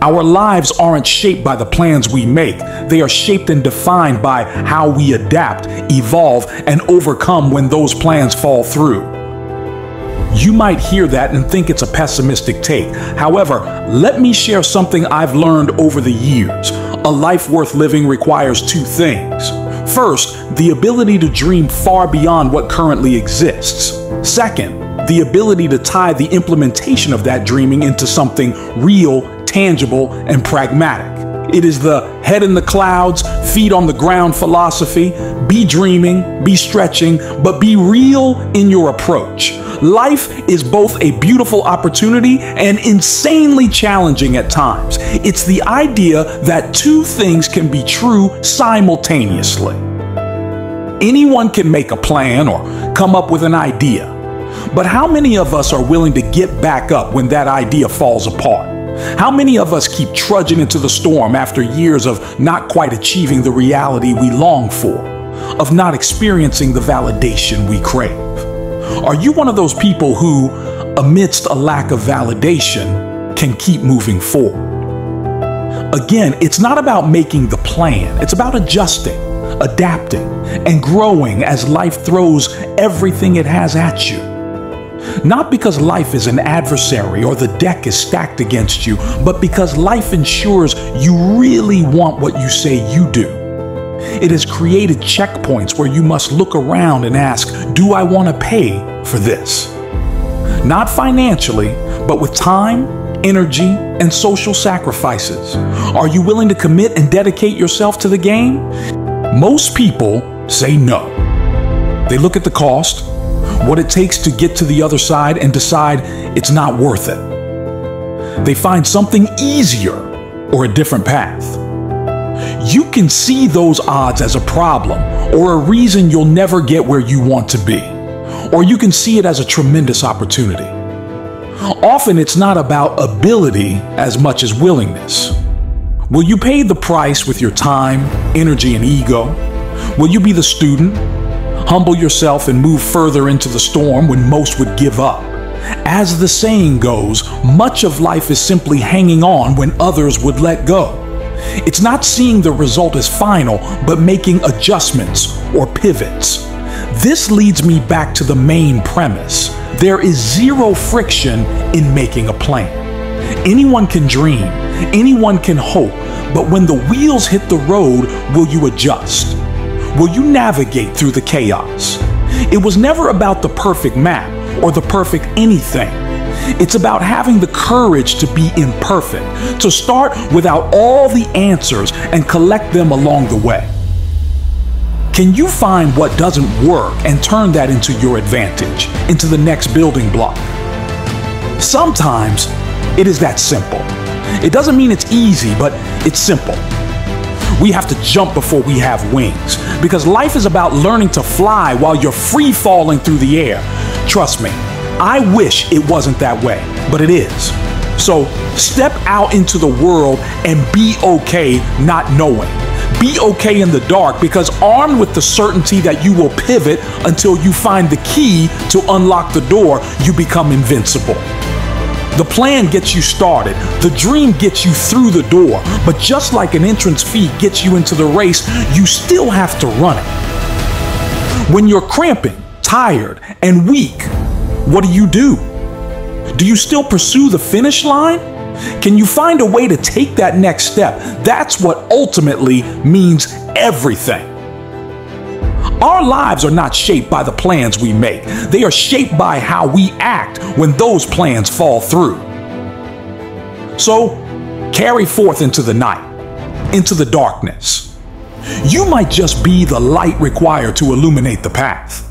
Our lives aren't shaped by the plans we make. They are shaped and defined by how we adapt, evolve, and overcome when those plans fall through. You might hear that and think it's a pessimistic take. However, let me share something I've learned over the years. A life worth living requires two things. First, the ability to dream far beyond what currently exists. Second, the ability to tie the implementation of that dreaming into something real, tangible, and pragmatic. It is the head in the clouds, feet on the ground philosophy. Be dreaming, be stretching, but be real in your approach. Life is both a beautiful opportunity and insanely challenging at times. It's the idea that two things can be true simultaneously. Anyone can make a plan or come up with an idea. But how many of us are willing to get back up when that idea falls apart? How many of us keep trudging into the storm after years of not quite achieving the reality we long for, of not experiencing the validation we crave? Are you one of those people who, amidst a lack of validation, can keep moving forward? Again, it's not about making the plan. It's about adjusting, adapting, and growing as life throws everything it has at you. Not because life is an adversary or the deck is stacked against you, but because life ensures you really want what you say you do. It has created checkpoints where you must look around and ask, do I want to pay for this? Not financially, but with time, energy, and social sacrifices. Are you willing to commit and dedicate yourself to the game? Most people say no. They look at the cost, what it takes to get to the other side, and decide it's not worth it. They find something easier or a different path. You can see those odds as a problem or a reason you'll never get where you want to be. Or you can see it as a tremendous opportunity. Often it's not about ability as much as willingness. Will you pay the price with your time, energy, and ego? Will you be the student? Humble yourself and move further into the storm when most would give up. As the saying goes, much of life is simply hanging on when others would let go. It's not seeing the result as final, but making adjustments or pivots. This leads me back to the main premise. There is zero friction in making a plan. Anyone can dream, anyone can hope, but when the wheels hit the road, will you adjust? Will you navigate through the chaos? It was never about the perfect map or the perfect anything. It's about having the courage to be imperfect, to start without all the answers and collect them along the way. Can you find what doesn't work and turn that into your advantage, into the next building block? Sometimes it is that simple. It doesn't mean it's easy, but it's simple. We have to jump before we have wings, because life is about learning to fly while you're free falling through the air. Trust me, I wish it wasn't that way, but it is. So step out into the world and be okay not knowing. Be okay in the dark, because armed with the certainty that you will pivot until you find the key to unlock the door, you become invincible. The plan gets you started, the dream gets you through the door, but just like an entrance fee gets you into the race, you still have to run it. When you're cramping, tired, and weak, what do? Do you still pursue the finish line? Can you find a way to take that next step? That's what ultimately means everything. Our lives are not shaped by the plans we make. They are shaped by how we act when those plans fall through. So, carry forth into the night, into the darkness. You might just be the light required to illuminate the path.